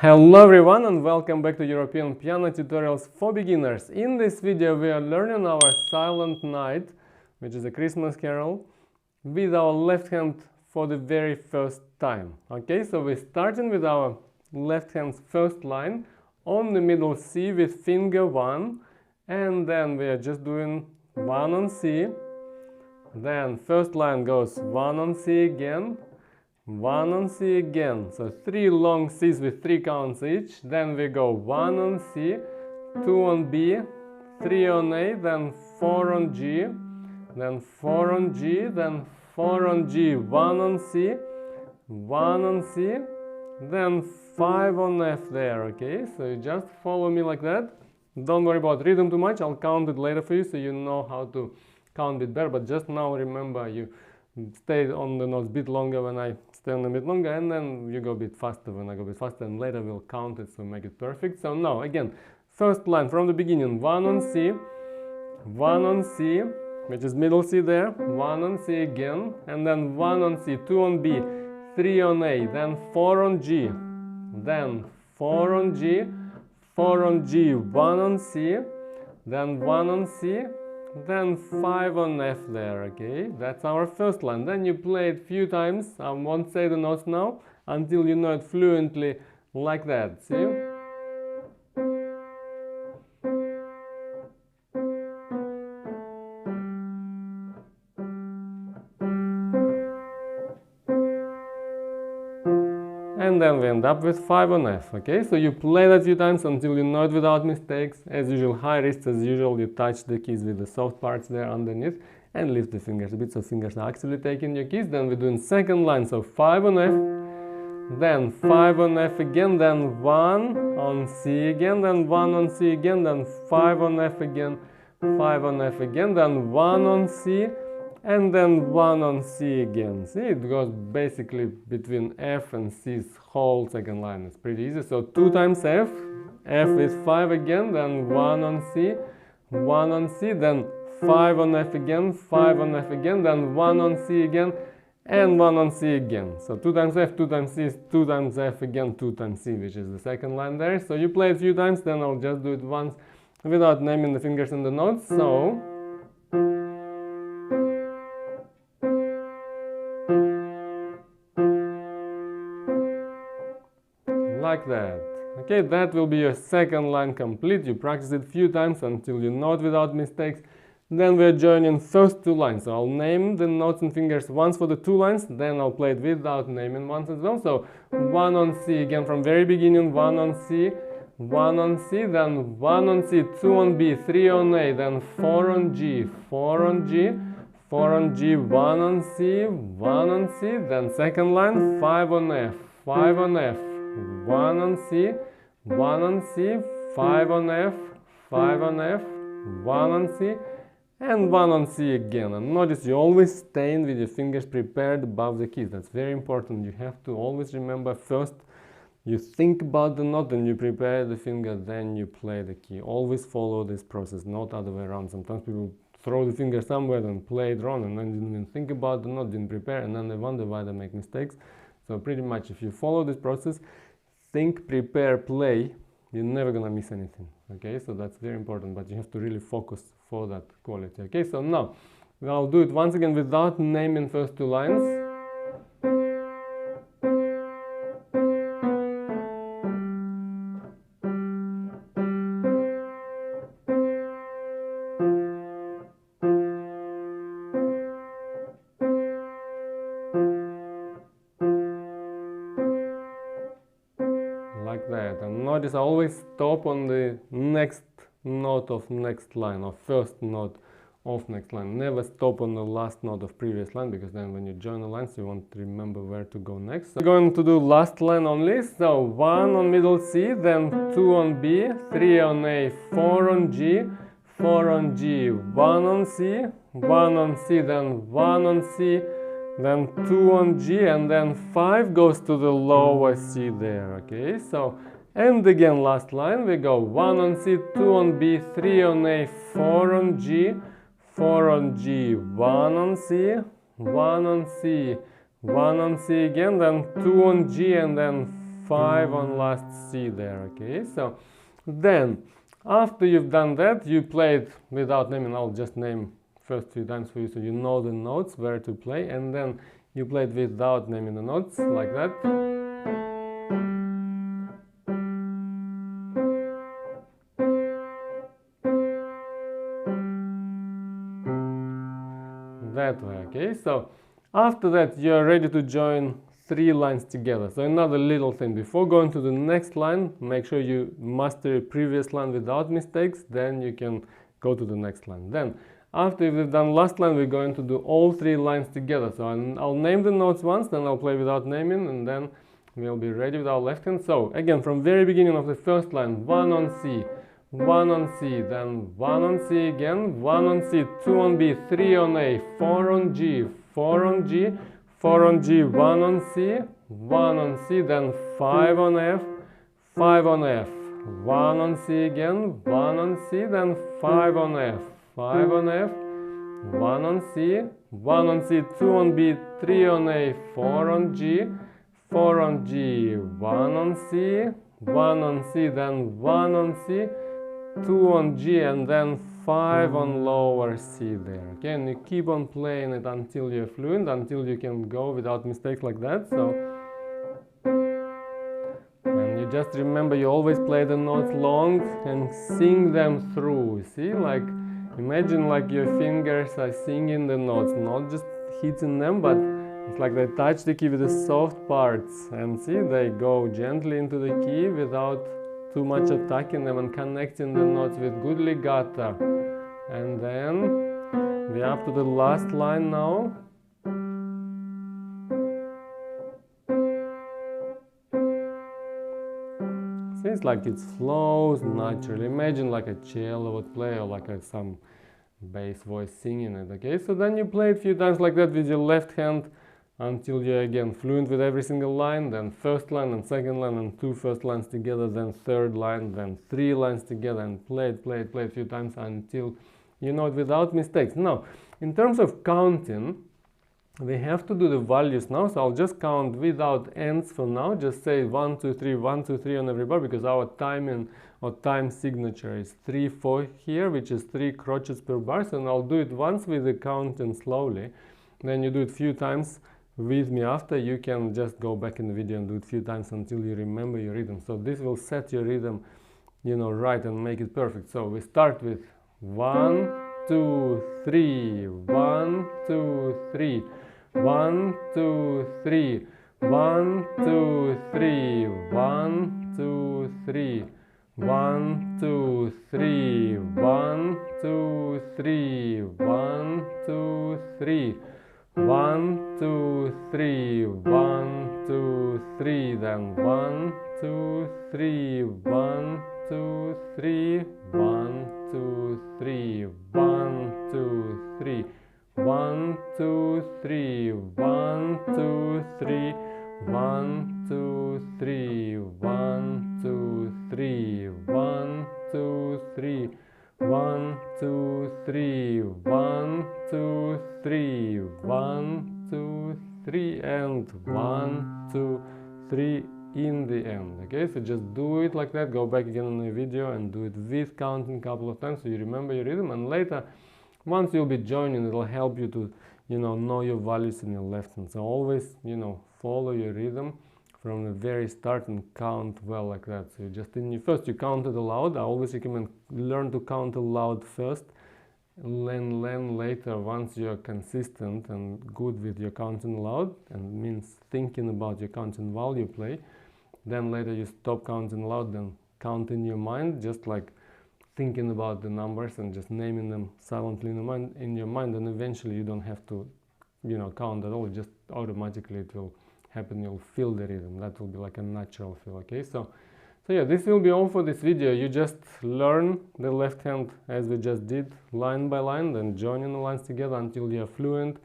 Hello everyone and welcome back to European Piano Tutorials for Beginners. In this video we are learning our Silent Night, which is a Christmas carol, with our left hand for the very first time. Okay, so we're starting with our left hand's first line on the middle C with finger 1, and then we are just doing 1 on C. Then first line goes 1 on C again, 1 on C again, so 3 long C's with 3 counts each. Then we go 1 on C, 2 on B, 3 on A, then 4 on G, then 4 on G, then 4 on G, 1 on C, 1 on C, then 5 on F there, okay? So you just follow me like that. Don't worry about rhythm too much, I'll count it later for you so you know how to count it better, but just now remember you stay on the notes a bit longer when I stay on a bit longer, and then you go a bit faster when I go a bit faster, and later we'll count it so make it perfect. So now again, first line from the beginning, 1 on C, 1 on C, which is middle C there, 1 on C again, and then 1 on C, 2 on B, 3 on A, then 4 on G, then 4 on G, 4 on G, 1 on C, then 1 on C, then 5 on F there, okay? That's our first line. Then you play it a few times. I won't say the notes now until you know it fluently like that, see? And then we end up with 5 on F, okay? So you play that a few times until you know it without mistakes. As usual, high wrists as usual, you touch the keys with the soft parts there underneath and lift the fingers a bit so fingers are actively taking your keys. Then we're doing second line, so 5 on F, then 5 on F again, then 1 on C again, then 1 on C again, then 5 on F again, 5 on F again, then 1 on C, and then 1 on C again. See, it goes basically between F and C's whole second line. It's pretty easy. So 2 times F, F is 5 again, then 1 on C, 1 on C, then 5 on F again, 5 on F again, then 1 on C again, and 1 on C again. So 2 times F, 2 times C is 2 times F again, 2 times C, which is the second line there. So you play it a few times, then I'll just do it once without naming the fingers in the notes. So like that. Okay, that will be your second line complete. You practice it a few times until you know it without mistakes. Then we're joining first 2 lines. So I'll name the notes and fingers once for the 2 lines, then I'll play it without naming once as well. So 1 on C again from very beginning, 1 on C, 1 on C, then 1 on C, 2 on B, 3 on A, then 4 on G, 4 on G, 4 on G, 1 on C, 1 on C, then second line, 5 on F, 5 on F, 1 on C, 1 on C, 5 on F, 5 on F, 1 on C, and 1 on C again. And notice you always stand with your fingers prepared above the keys. That's very important. You have to always remember first you think about the note and you prepare the finger, then you play the key. Always follow this process, not other way around. Sometimes people throw the finger somewhere and play it wrong and then didn't even think about the note, didn't prepare, and then they wonder why they make mistakes. So pretty much if you follow this process, think, prepare, play, you're never gonna miss anything, okay? So that's very important, but you have to really focus for that quality, okay? So now, I'll do it once again without naming first 2 lines. Like that, and notice I always stop on the next note of next line, or first note of next line. Never stop on the last note of previous line, because then when you join the lines you won't remember where to go next. So we're going to do last line only, so 1 on middle C, then 2 on B, 3 on A, 4 on G, 4 on G, 1 on C, 1 on C, then 1 on C, then 2 on G, and then 5 goes to the lower C there, okay? So, and again last line, we go 1 on C, 2 on B, 3 on A, 4 on G, 4 on G, 1 on C, 1 on C, 1 on C again, then 2 on G, and then 5 on last C there, okay? So then after you've done that, you play it without naming. I'll just name first few times for you so you know the notes where to play, and then you play it without naming the notes like that. That way, okay? So after that, you're ready to join 3 lines together. So another little thing, before going to the next line, make sure you master your previous line without mistakes, then you can go to the next line. Then after we've done last line, we're going to do all 3 lines together. So I'll name the notes once, then I'll play without naming, and then we'll be ready with our left hand. So again, from very beginning of the first line, 1 on C, 1 on C, then 1 on C again, 1 on C, 2 on B, 3 on A, 4 on G, 4 on G, 4 on G, 1 on C, 1 on C, then 5 on F, 5 on F, 1 on C again, 1 on C, then 5 on F, 5 on F, 1 on C, 1 on C, 2 on B, 3 on A, 4 on G, 4 on G, 1 on C, 1 on C, then 1 on C, 2 on G, and then 5 on lower C there. Okay, and you keep on playing it until you're fluent, until you can go without mistakes like that. So, and you just remember, you always play the notes long and sing them through. See, like imagine like your fingers are singing the notes, not just hitting them, but it's like they touch the key with the soft parts, and see, they go gently into the key without too much attacking them, and connecting the notes with good legato. And then we're up to the last line now. See, it's like it flows naturally. Imagine like a cello would play, or like some bass voice singing it, okay? So then you play it a few times like that with your left hand until you're again fluent with every single line, then first line and second line and 2 first lines together, then third line, then 3 lines together, and play it a few times until you know it without mistakes. Now, in terms of counting, we have to do the values now, so I'll just count without ends for now. Just say 1, 2, 3, 1, 2, 3 on every bar, because our timing or time signature is 3, 4 here, which is 3 crotchets per bar. So I'll do it once with the counting slowly, then you do it a few times with me after. You can just go back in the video and do it a few times until you remember your rhythm. So this will set your rhythm, you know, right, and make it perfect. So we start with 1, 2, 3, 1, 2, 3, 1, 2, 3, 1, 2, 3, 1, 2, 3, 1, 2, 3, 1, 2, 3, 1, 2, 3, 1, 2, 3, 1, 2, 3, then 1, 2, 3, 1, 2, 3, 1, 2, 3, 1, 2, 3, 1, 2, 3, 1, 2, 3, 1, 2, 3, 1, 2, 3, 1, 2, 3, 1, 2, 3, 1, 2, 3, 1, 2, 3, and 1, 2, 3 in the end. Okay, so just do it like that. Go back again in the video and do it with counting a couple of times so you remember your rhythm, and later once you'll be joining, it'll help you to, you know your values in your left hand. So always, follow your rhythm from the very start and count well like that. So you just first you count it aloud. I always recommend learn to count aloud first, then later, once you're consistent and good with your counting aloud, and means thinking about your counting while you play, then later you stop counting aloud, then count in your mind, just like thinking about the numbers and just naming them silently in your mind, and eventually you don't have to count at all. Just automatically it will happen. You'll feel the rhythm. That will be like a natural feel. Okay, so yeah, this will be all for this video. You just learn the left hand as we just did, line by line, then joining the lines together until you're fluent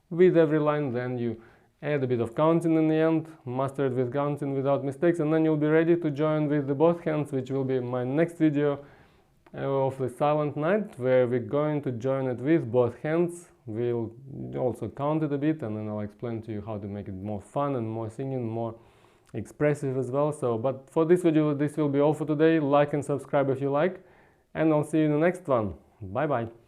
with every line. Then you add a bit of counting in the end, master it with counting without mistakes, and then you'll be ready to join with the both hands, which will be my next video of the Silent Night, where we're going to join it with both hands. We'll also count it a bit, and then I'll explain to you how to make it more fun and more singing, more expressive as well. So, but for this video, this will be all for today. Like and subscribe if you like, and I'll see you in the next one. Bye bye.